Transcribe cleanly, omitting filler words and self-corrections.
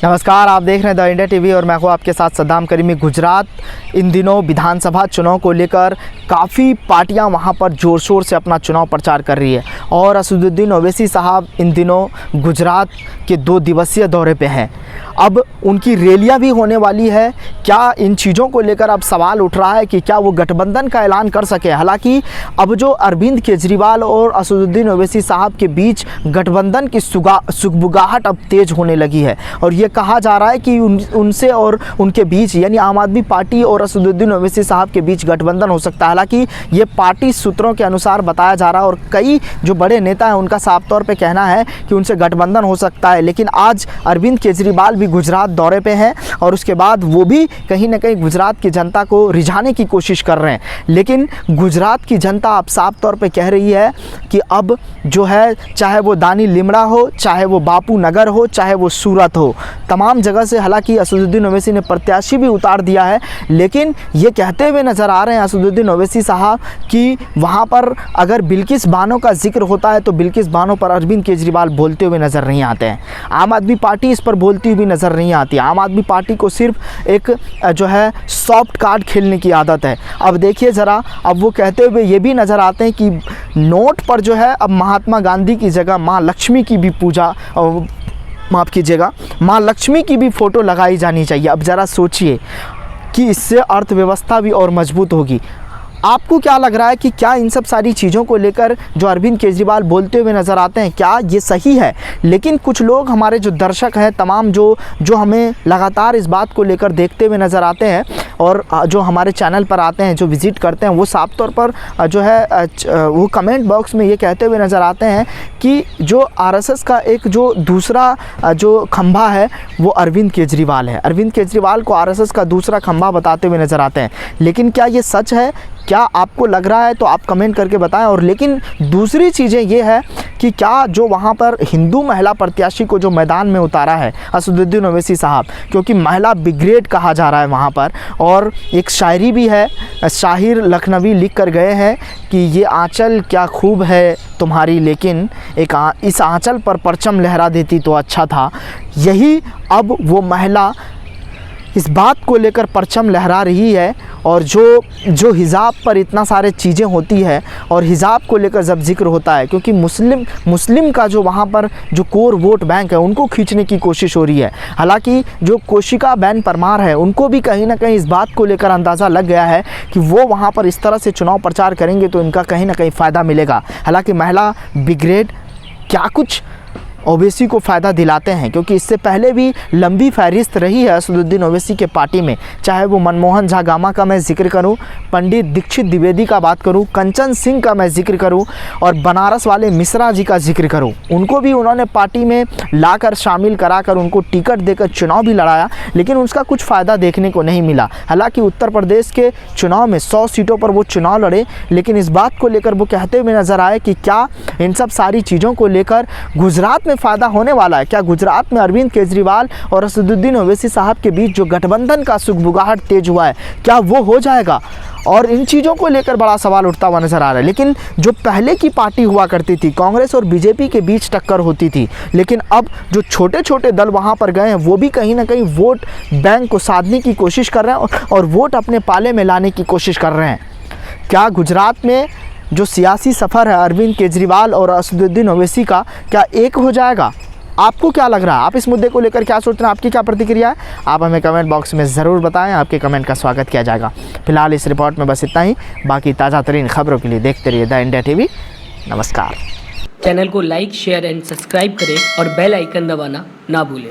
नमस्कार, आप देख रहे हैं द इंडिया टीवी और मैं हूँ आपके साथ सद्दाम करीमी। गुजरात इन दिनों विधानसभा चुनाव को लेकर काफ़ी पार्टियां वहां पर ज़ोर शोर से अपना चुनाव प्रचार कर रही है और असदुद्दीन ओवैसी साहब इन दिनों गुजरात के 2 दिवसीय दौरे पे हैं। अब उनकी रैलियां भी होने वाली है। क्या इन चीज़ों को लेकर अब सवाल उठ रहा है कि क्या वो गठबंधन का ऐलान कर सके। हालांकि अब जो अरविंद केजरीवाल और असदुद्दीन ओवैसी साहब के बीच गठबंधन की सुगबुगाहट अब तेज़ होने लगी है और ये कहा जा रहा है कि उनसे और उनके बीच यानी आम आदमी पार्टी और असदुद्दीन ओवैसी साहब के बीच गठबंधन हो सकता है। हालांकि ये पार्टी सूत्रों के अनुसार बताया जा रहा है और कई जो बड़े नेता हैं उनका साफ तौर पे कहना है कि उनसे गठबंधन हो सकता है। लेकिन आज अरविंद केजरीवाल भी गुजरात दौरे पे हैं और उसके बाद वो भी कहीं ना कहीं गुजरात की जनता को रिझाने की कोशिश कर रहे हैं। लेकिन गुजरात की जनता अब साफ तौर पे कह रही है कि अब जो है, चाहे वो दानी लीमड़ा हो, चाहे वो बापू नगर हो, चाहे वो सूरत हो, तमाम जगह से हालांकि असदुद्दीन ओवैसी ने प्रत्याशी भी उतार दिया है। लेकिन ये कहते हुए नज़र आ रहे हैं असदुद्दीन ओवैसी साहब कि वहाँ पर अगर बिल्किस बानो का जिक्र होता है तो बिल्किस बानो पर अरविंद केजरीवाल बोलते हुए नज़र नहीं आते हैं। आम आदमी पार्टी इस पर बोलती हुई नज़र नहीं आती। आम आदमी पार्टी को सिर्फ एक जो है सॉफ्ट कार्ड खेलने की आदत है। अब देखिए ज़रा, अब वो कहते हुए ये भी नज़र आते हैं कि नोट पर जो है अब महात्मा गांधी की जगह माँ लक्ष्मी की भी पूजा, माफ़ कीजिएगा, माँ लक्ष्मी की भी फ़ोटो लगाई जानी चाहिए। अब ज़रा सोचिए कि इससे अर्थव्यवस्था भी और मजबूत होगी। आपको क्या लग रहा है कि क्या इन सब सारी चीज़ों को लेकर जो अरविंद केजरीवाल बोलते हुए नज़र आते हैं, क्या ये सही है? लेकिन कुछ लोग, हमारे जो दर्शक हैं तमाम, जो हमें लगातार इस बात को लेकर देखते हुए नज़र आते हैं और जो हमारे चैनल पर आते हैं, जो विज़िट करते हैं, वो साफ तौर पर जो है वो कमेंट बॉक्स में ये कहते हुए नज़र आते हैं कि जो आरएसएस का एक जो दूसरा जो खंभा है वो अरविंद केजरीवाल है। अरविंद केजरीवाल को आरएसएस का दूसरा खंभा बताते हुए नज़र आते हैं। लेकिन क्या ये सच है? क्या आपको लग रहा है तो आप कमेंट करके बताएं। और लेकिन दूसरी चीज़ें ये है कि क्या जो वहाँ पर हिंदू महिला प्रत्याशी को जो मैदान में उतारा है असदुद्दीन ओवैसी साहब, क्योंकि महिला ब्रिगेड कहा जा रहा है वहाँ पर, और एक शायरी भी है, शाहिर लखनवी लिख कर गए हैं कि ये आंचल क्या खूब है तुम्हारी, लेकिन इस आंचल पर परचम लहरा देती तो अच्छा था। यही अब वो महिला इस बात को लेकर परचम लहरा रही है। और जो हिजाब पर इतना सारे चीज़ें होती है और हिजाब को लेकर जब जिक्र होता है, क्योंकि मुस्लिम का जो वहाँ पर जो कोर वोट बैंक है उनको खींचने की कोशिश हो रही है। हालांकि जो कोशिका बेन परमार है उनको भी कहीं ना कहीं इस बात को लेकर अंदाज़ा लग गया है कि वो वहाँ पर इस तरह से चुनाव प्रचार करेंगे तो इनका कहीं ना कहीं फ़ायदा मिलेगा। हालांकि महिला ब्रिगेड क्या कुछ ओवैसी को फ़ायदा दिलाते हैं, क्योंकि इससे पहले भी लंबी फहरिस्त रही है असदुद्दीन ओवैसी के पार्टी में। चाहे वो मनमोहन झा गामा का मैं जिक्र करूं, पंडित दीक्षित द्विवेदी का बात करूं, कंचन सिंह का मैं जिक्र करूं और बनारस वाले मिश्रा जी का जिक्र करूं, उनको भी उन्होंने पार्टी में लाकर शामिल कराकर उनको टिकट देकर चुनाव भी लड़ाया, लेकिन उसका कुछ फ़ायदा देखने को नहीं मिला। हालाँकि उत्तर प्रदेश के चुनाव में 100 सीटों पर वो चुनाव लड़े, लेकिन इस बात को लेकर वो कहते हुए नज़र आए कि क्या इन सब सारी चीज़ों को लेकर गुजरात में फ़ायदा होने वाला है। क्या गुजरात में अरविंद केजरीवाल और असदुद्दीन ओवैसी साहब के बीच जो गठबंधन का सुगबुगाहट तेज हुआ है, क्या वो हो जाएगा? और इन चीज़ों को लेकर बड़ा सवाल उठता हुआ नज़र आ रहा है। लेकिन जो पहले की पार्टी हुआ करती थी, कांग्रेस और बीजेपी के बीच टक्कर होती थी, लेकिन अब जो छोटे छोटे दल वहाँ पर गए हैं वो भी कहीं ना कहीं वोट बैंक को साधने की कोशिश कर रहे हैं और वोट अपने पाले में लाने की कोशिश कर रहे हैं। क्या गुजरात में जो सियासी सफ़र है अरविंद केजरीवाल और असदुद्दीन ओवैसी का, क्या एक हो जाएगा? आपको क्या लग रहा है? आप इस मुद्दे को लेकर क्या सोच रहे हैं? आपकी क्या प्रतिक्रिया है? आप हमें कमेंट बॉक्स में ज़रूर बताएं। आपके कमेंट का स्वागत किया जाएगा। फिलहाल इस रिपोर्ट में बस इतना ही। बाकी ताज़ा तरीन खबरों के लिए देखते रहिए द इंडिया टीवी। नमस्कार। चैनल को लाइक, शेयर एंड सब्सक्राइब करें और बेल आइकन दबाना ना भूलें।